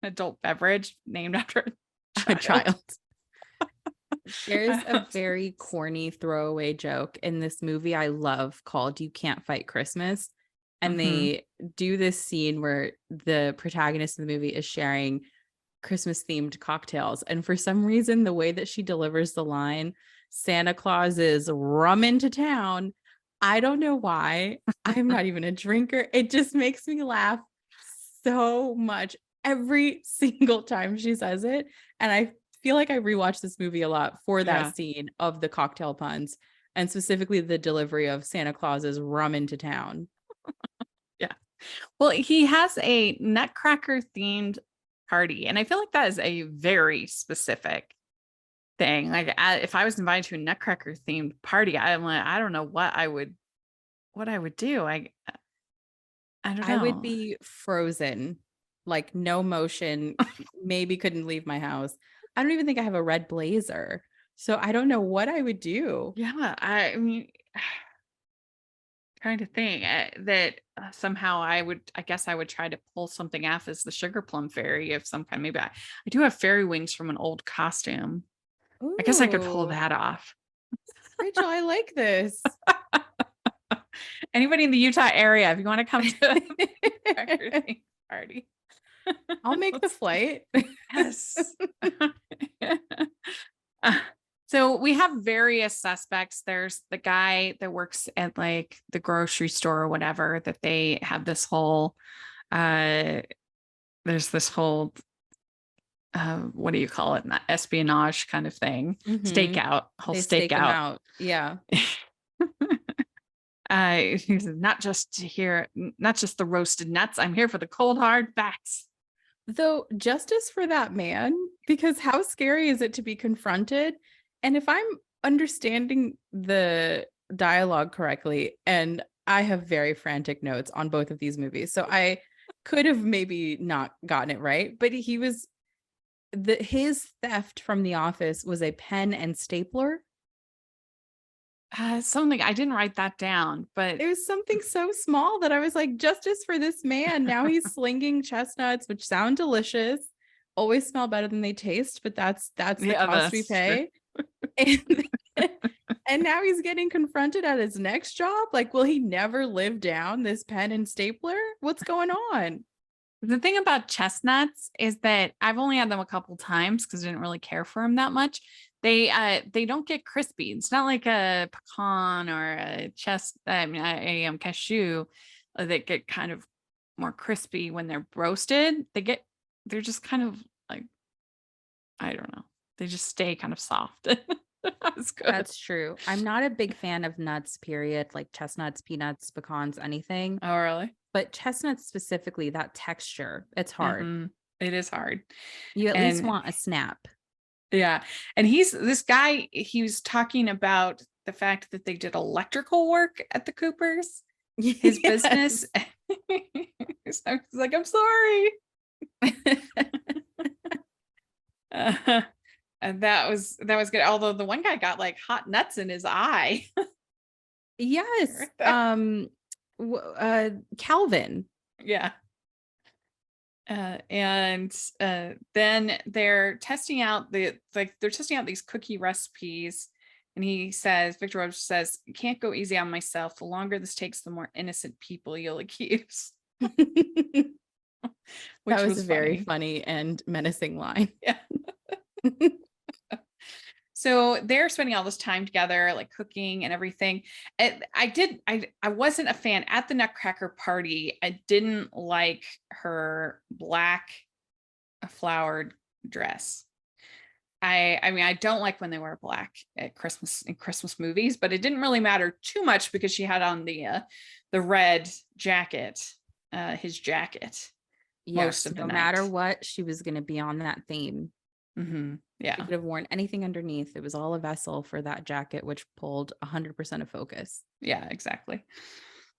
adult beverage named after a child? There's a very corny throwaway joke in this movie I love called You Can't Fight Christmas. And they do this scene where the protagonist of the movie is sharing Christmas themed cocktails. And for some reason, the way that she delivers the line, Santa Claus is rum into town. I don't know why. I'm not even a drinker. It just makes me laugh so much every single time she says it. And I feel like I rewatched this movie a lot for that Yeah. scene of the cocktail puns and specifically the delivery of Santa Claus's rum into town. Yeah. Well, he has a Nutcracker themed party, and I feel like that is a very specific thing. Like, if I was invited to a Nutcracker themed party, I'm like, I don't know what I would do. I don't I would know. be frozen, like no motion, maybe couldn't leave my house. I don't even think I have a red blazer. So I don't know what I would do. Yeah, I mean, trying to think that somehow I guess I would try to pull something off as the sugar plum fairy of some kind. Maybe I do have fairy wings from an old costume. I guess I could pull Ooh, that off. Rachel, I like this. Anybody in the Utah area, if you want to come to a Nutcracker themed party, I'll make the flight. yes. Uh, so we have various suspects. There's the guy that works at like the grocery store or whatever, that they have this whole there's this whole what do you call it? Not espionage kind of thing. Mhm. Stakeout, whole They stake him stakeout. out. Yeah. He said, not just the roasted nuts. I'm here for the cold hard facts. Though justice for that man, because how scary is it to be confronted? And if I'm understanding the dialogue correctly, and I have very frantic notes on both of these movies, so I could have maybe not gotten it right, but his theft from the office was a pen and stapler. Something I didn't write that down, but It was something so small that I was like, justice for this man. Now he's slinging chestnuts, which sound delicious, always smell better than they taste, but that's the yeah, cost we that's true. pay. And, and now he's getting confronted at his next job. Like, will he never live down this pen and stapler? What's going on? The thing about chestnuts is that I've only had them a couple times because I didn't really care for them that much. They don't get crispy. It's not like a pecan or a cashew that get kind of more crispy when they're roasted. They're just kind of like, I don't know. They just stay kind of soft. That's good. That's true. I'm not a big fan of nuts, period, like chestnuts, peanuts, pecans, anything. Oh, really? But chestnuts specifically, that texture, it's hard. Mhm. It is hard. You at least And- want a snap. Yeah. And this guy, he was talking about the fact that they did electrical work at the Coopers, his business. So I was like, I'm sorry. And that was good. Although the one guy got like hot nuts in his eye. Yes. Right Calvin. Yeah. And then they're testing out these cookie recipes, and Victor Roach says, "You can't go easy on myself. The longer this takes, the more innocent people you'll accuse." That Which was a very funny. funny and menacing line. Yeah. So they're spending all this time together, like cooking and everything. I wasn't a fan at the Nutcracker party. I didn't like her black flowered dress. I mean, I don't like when they wear black at Christmas in Christmas movies, but it didn't really matter too much because she had on the red jacket, his jacket. Yes, of the no night. matter what, she was going to be on that theme. Mm-hmm. Yeah. She could have worn anything underneath. It was all a vessel for that jacket, which pulled 100% of focus. Yeah, exactly.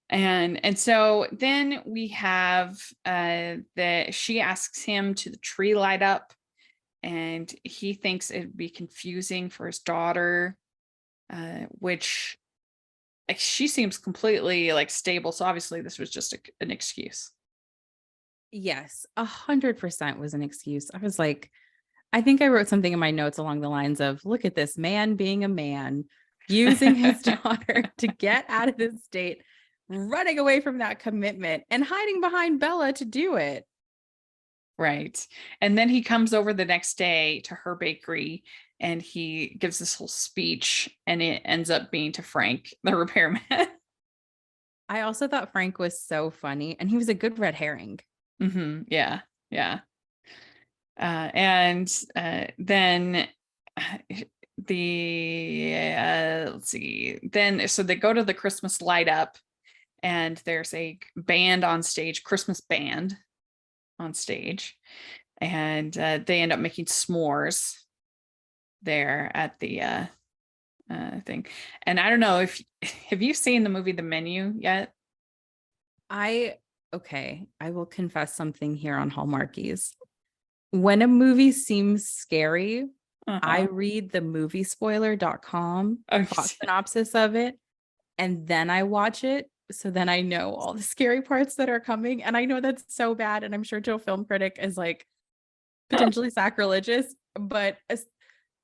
And so then we have she asks him to the tree light up, and he thinks it'd be confusing for his daughter, which like she seems completely like stable. So obviously this was just an excuse. Yes, 100% was an excuse. I was like, I think I wrote something in my notes along the lines of, look at this man being a man, using his daughter to get out of this state, running away from that commitment and hiding behind Bella to do it. Right. And then he comes over the next day to her bakery and he gives this whole speech, and it ends up being to Frank, the repairman. I also thought Frank was so funny, and he was a good red herring. Yeah. Yeah. And then let's see, then so they go to the Christmas light up, and there's a band on stage, Christmas band on stage, and they end up making s'mores there at the thing. And I don't know if have you seen the movie The Menu yet? Okay, I will confess something here on Hallmarkies. When a movie seems scary, I read the moviespoiler.com plot synopsis of it, and then I watch it. So then I know all the scary parts that are coming. And I know that's so bad. And I'm sure to a film critic is like potentially sacrilegious. But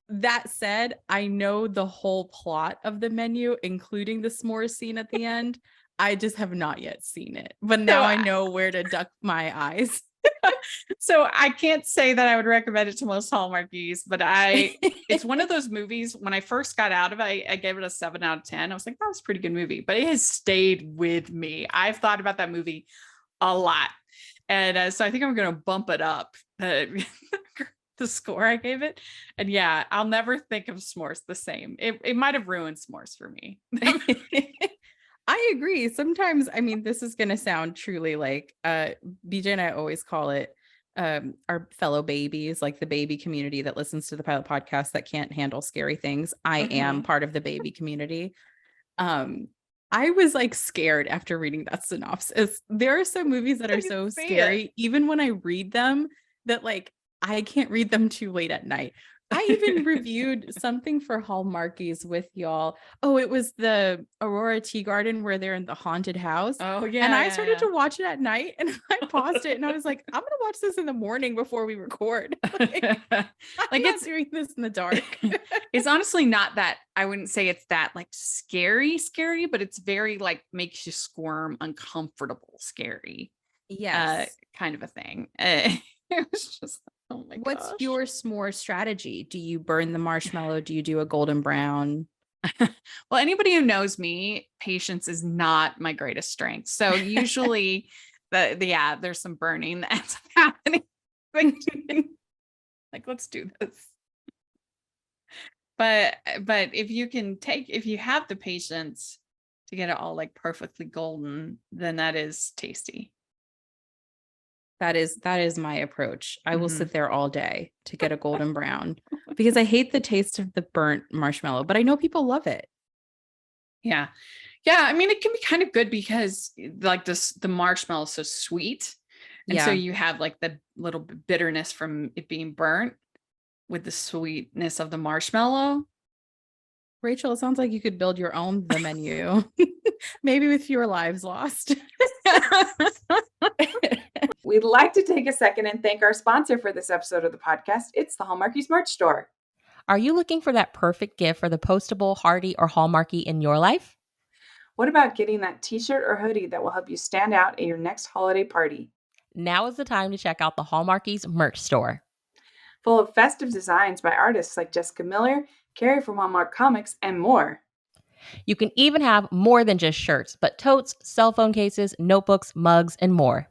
that said, I know the whole plot of The Menu, including the s'mores scene at the end. I just have not yet seen it. But now I know where to duck my eyes. So I can't say that I would recommend it to most Hallmarkies, but it's one of those movies. When I first got out of it, I gave it a 7 out of 10. I was like, that was a pretty good movie, but it has stayed with me. I've thought about that movie a lot. And so I think I'm going to bump it up, the score I gave it. And yeah, I'll never think of s'mores the same. It might have ruined s'mores for me. I agree. Sometimes, I mean, this is going to sound truly like BJ and I always call it our fellow babies, like the baby community that listens to the Pilot podcast that can't handle scary things. I am part of the baby community. I was like scared after reading that synopsis. There are some movies that are so scary, even when I read them, that like I can't read them too late at night. I even reviewed something for Hallmarkies with y'all. Oh, it was the Aurora Tea Garden where they're in the haunted house. Oh, yeah. And I started to watch it at night, and I paused it and I was like, I'm going to watch this in the morning before we record. I'm not doing this in the dark. It's honestly not that, I wouldn't say it's that like scary, but it's very like makes you squirm, uncomfortable, scary. Yes. Kind of a thing. It was just, oh my gosh. What's your s'more strategy? Do you burn the marshmallow? Do you do a golden brown? Well, anybody who knows me, patience is not my greatest strength. So usually there's some burning that ends up happening. Like, let's do this. But if you have the patience to get it all like perfectly golden, then that is tasty. That is my approach. I will sit there all day to get a golden brown because I hate the taste of the burnt marshmallow, but I know people love it. Yeah. Yeah. I mean, it can be kind of good because like the marshmallow is so sweet. And so you have like the little bitterness from it being burnt with the sweetness of the marshmallow. Rachel, it sounds like you could build your own The Menu, maybe with fewer lives lost. We'd like to take a second and thank our sponsor for this episode of the podcast. It's the Hallmarkies merch store. Are you looking for that perfect gift for the postable, Hardy, or Hallmarky in your life? What about getting that t-shirt or hoodie that will help you stand out at your next holiday party? Now is the time to check out the Hallmarkies merch store. Full of festive designs by artists like Jessica Miller, Carrie from Hallmark Comics, and more. You can even have more than just shirts, but totes, cell phone cases, notebooks, mugs, and more.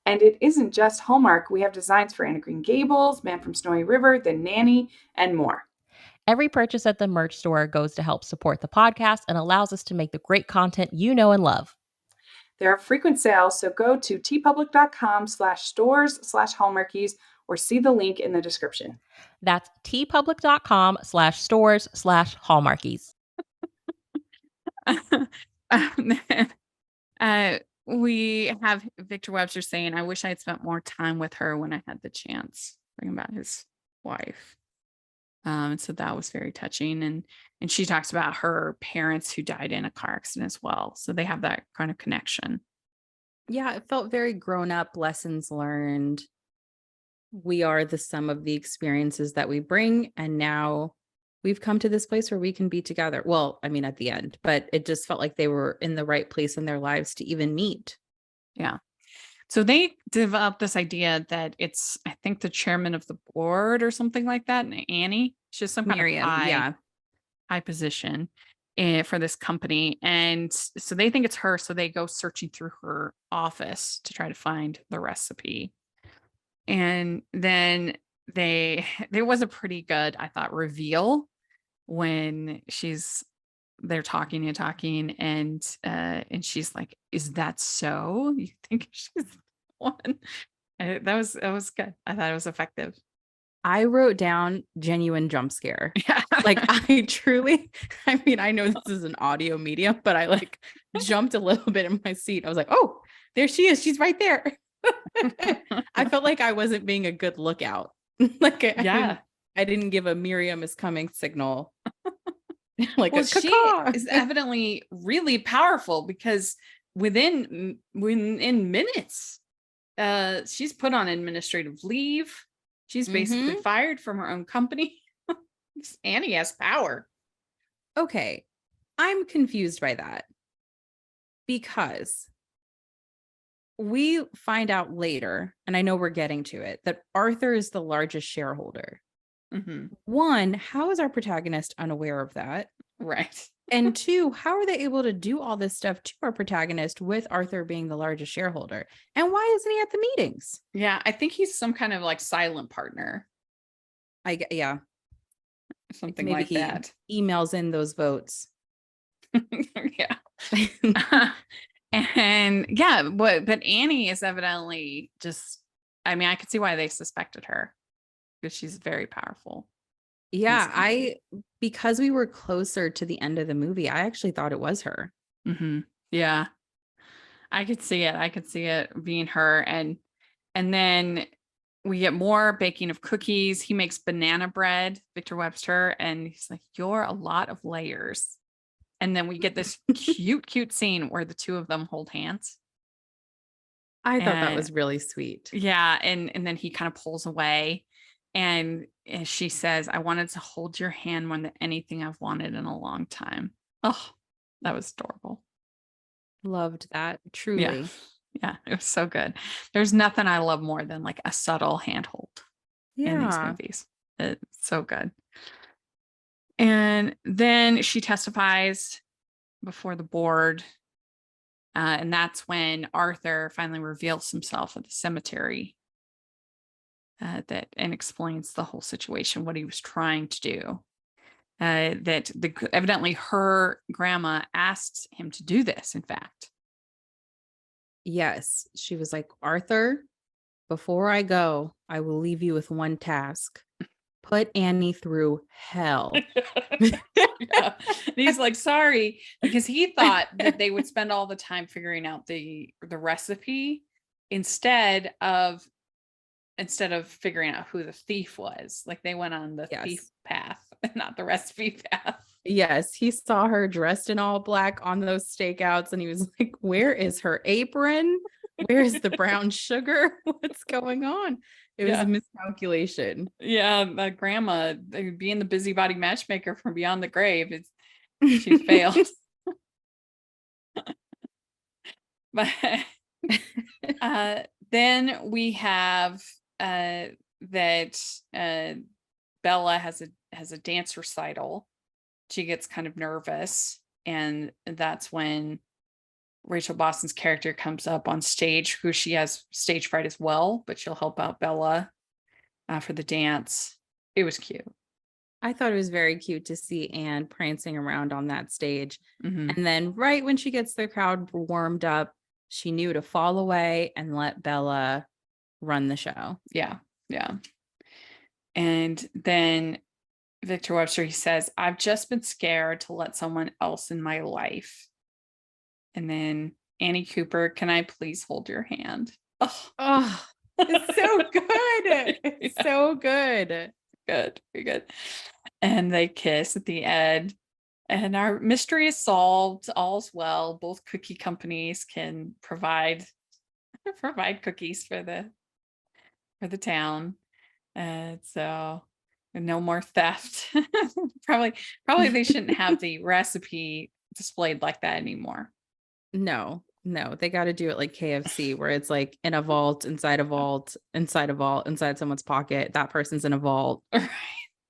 And it isn't just Hallmark. We have designs for Anna Green Gables, Man from Snowy River, The Nanny, and more. Every purchase at the merch store goes to help support the podcast and allows us to make the great content you know and love. There are frequent sales, so go to tpublic.com/stores/Hallmarkies or see the link in the description. That's tpublic.com/stores/Hallmarkies. We have Victor Webster saying, I wish I had spent more time with her when I had the chance. Talking about his wife. So that was very touching. And she talks about her parents who died in a car accident as well. So they have that kind of connection. Yeah, it felt very grown up, lessons learned. We are the sum of the experiences that we bring. And now we've come to this place where we can be together. Well, I mean, at the end, but it just felt like they were in the right place in their lives to even meet. Yeah. So they developed this idea that it's, I think, the chairman of the board or something like that. And Annie, she's some kind Miriam, of high position. for this company. And so they think it's her. So they go searching through her office to try to find the recipe. And then there was a pretty good, I thought, reveal when they're talking and she's like, "Is that so? You think she's the one?" That was good. I thought it was effective. I wrote down genuine jump scare. Yeah. Like I mean, I know this is an audio medium, but I like jumped a little bit in my seat. I was like, oh, there she is. She's right there. I felt like I wasn't being a good lookout. Like I didn't give a Miriam is coming signal. Like well, a she caw. is evidently really powerful because within minutes, she's put on administrative leave. She's basically fired from her own company. Annie has power. Okay. I'm confused by that because we find out later, and I know we're getting to it, that Arthur is the largest shareholder. One, how is our protagonist unaware of that? Right. And two, how are they able to do all this stuff to our protagonist with Arthur being the largest shareholder? And why isn't he at the meetings? Yeah, I think he's some kind of like silent partner. Yeah. Something Maybe like he that. emails in those votes. Yeah. And yeah, but Annie is evidently just, I mean, I could see why they suspected her because she's very powerful. Yeah, because we were closer to the end of the movie, I actually thought it was her. Yeah, I could see it. I could see it being her. And then we get more baking of cookies. He makes banana bread, Victor Webster, and he's like, "You're a lot of layers." And then we get this cute scene where the two of them hold hands. I thought that was really sweet. Yeah, and then he kind of pulls away. And she says, "I wanted to hold your hand more than anything I've wanted in a long time." Oh, that was adorable. Loved that. Truly. Yeah, it was so good. There's nothing I love more than like a subtle handhold in these movies. It's so good. And then she testifies before the board. And that's when Arthur finally reveals himself at the cemetery. And explains the whole situation, what he was trying to do. That evidently her grandma asked him to do this, in fact. Yes. She was like, Arthur, before I go, I will leave you with one task. Put Annie through hell. Yeah. And he's like, sorry, because he thought that they would spend all the time figuring out the recipe instead of figuring out who the thief was. Like they went on the thief path, not the recipe path. Yes, he saw her dressed in all black on those stakeouts and he was like, where is her apron? Where's the brown sugar? What's going on? It was a miscalculation. Yeah, grandma being the busybody matchmaker from beyond the grave, she failed. But then we have that Bella has a dance recital. She gets kind of nervous, and that's when Rachel Boston's character comes up on stage, who she has stage fright as well, but she'll help out Bella for the dance. It was cute. I thought it was very cute to see Anne prancing around on that stage. And then right when she gets the crowd warmed up, she knew to fall away and let Bella run the show. Yeah. And then Victor Webster, he says, "I've just been scared to let someone else in my life." And then Annie Cooper, "Can I please hold your hand?" Oh, it's so good. It's so good. Good. Very good. And they kiss at the end. And our mystery is solved. All's well. Both cookie companies can provide cookies for the town. So no more theft. Probably they shouldn't have the recipe displayed like that anymore. No, they got to do it like KFC, where it's like in a vault, inside a vault, inside a vault, inside someone's pocket. That person's in a vault. Right.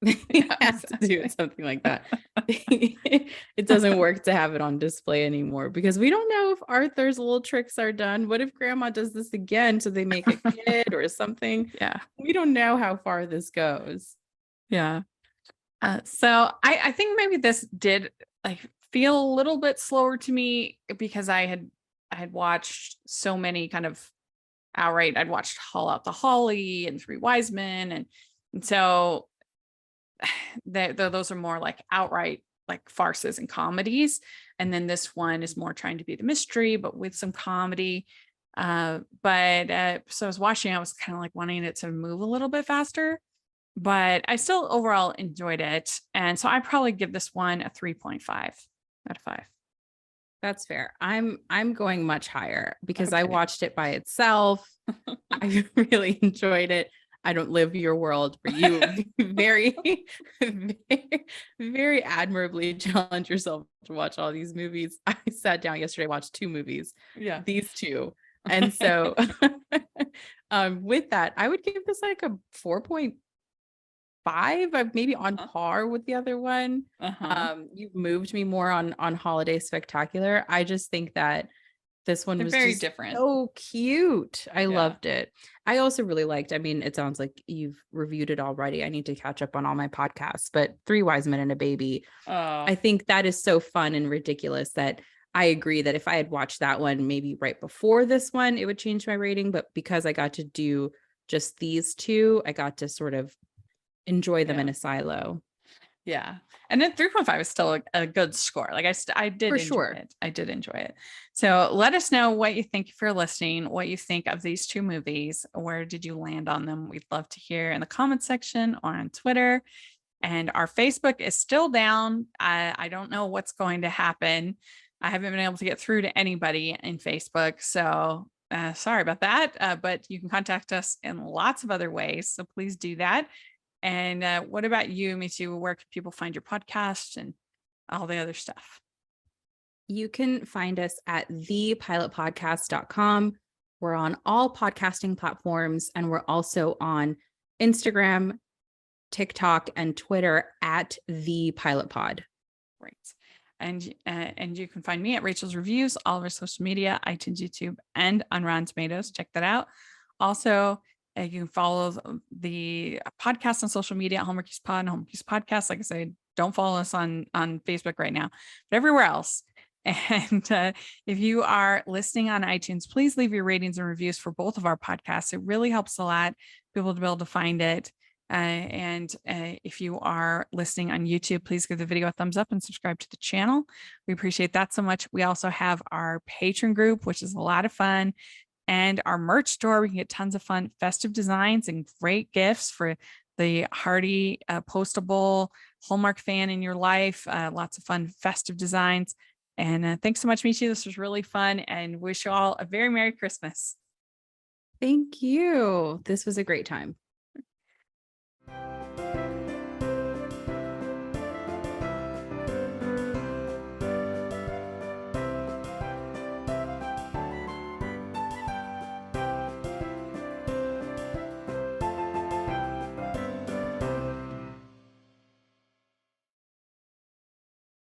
You have to do something like that. It doesn't work to have it on display anymore because we don't know if Arthur's little tricks are done. What if grandma does this again so they make a kid or something? Yeah. We don't know how far this goes. Yeah. So I think maybe this did like feel a little bit slower to me because I had watched so many kind of outright. I'd watched Haul Out the Holly and Three Wise Men, and so those are more like outright like farces and comedies, and then this one is more trying to be the mystery but with some comedy. But so I was watching, I was kind of like wanting it to move a little bit faster, but I still overall enjoyed it. And so I probably give this one a 3.5 out of 5. That's fair. I'm going much higher because I Okay. watched it by itself. I really enjoyed it. I don't live your world, but you very, very, very admirably challenge yourself to watch all these movies. I sat down yesterday, watched 2 movies, Yeah. these 2. And so with that, I would give this like a 4.5. I'm maybe on par with the other one. You've moved me more on Holiday Spectacular. I just think that this one They're was very just different. so cute. I Yeah. loved it. I also really liked, I mean, it sounds like you've reviewed it already. I need to catch up on all my podcasts, but Three Wise Men and a Baby. I think that is so fun and ridiculous that I agree that if I had watched that one maybe right before this one, it would change my rating. But because I got to do just these 2, I got to sort of enjoy them in a silo. Yeah. And then 3.5 is still a good score. Like I did For enjoy sure. it. I did enjoy it. So let us know what you think if you're listening, what you think of these 2 movies. Where did you land on them? We'd love to hear in the comment section or on Twitter. And our Facebook is still down. I don't know what's going to happen. I haven't been able to get through to anybody in Facebook. So sorry about that. But you can contact us in lots of other ways. So please do that. And what about you, Mitu? Where can people find your podcast and all the other stuff? You can find us at thepilotpodcast.com. We're on all podcasting platforms, and we're also on Instagram, TikTok, and Twitter at The Pilot Pod. Great. And you can find me at Rachel's Reviews, all of our social media, iTunes, YouTube, and on Rotten Tomatoes. Check that out. Also, you can follow the podcast on social media at Hallmark Pod and Hallmark Podcast. Like I said, don't follow us on Facebook right now, but everywhere else. And if you are listening on iTunes, please leave your ratings and reviews for both of our podcasts. It really helps a lot people to be able to find it. And if you are listening on YouTube, please give the video a thumbs up and subscribe to the channel. We appreciate that so much. We also have our patron group, which is a lot of fun, and our merch store. We can get tons of fun festive designs and great gifts for the hardy, postable Hallmark fan in your life. Lots of fun festive designs. And thanks so much, Michi. This was really fun, and wish you all a very Merry Christmas. Thank you. This was a great time.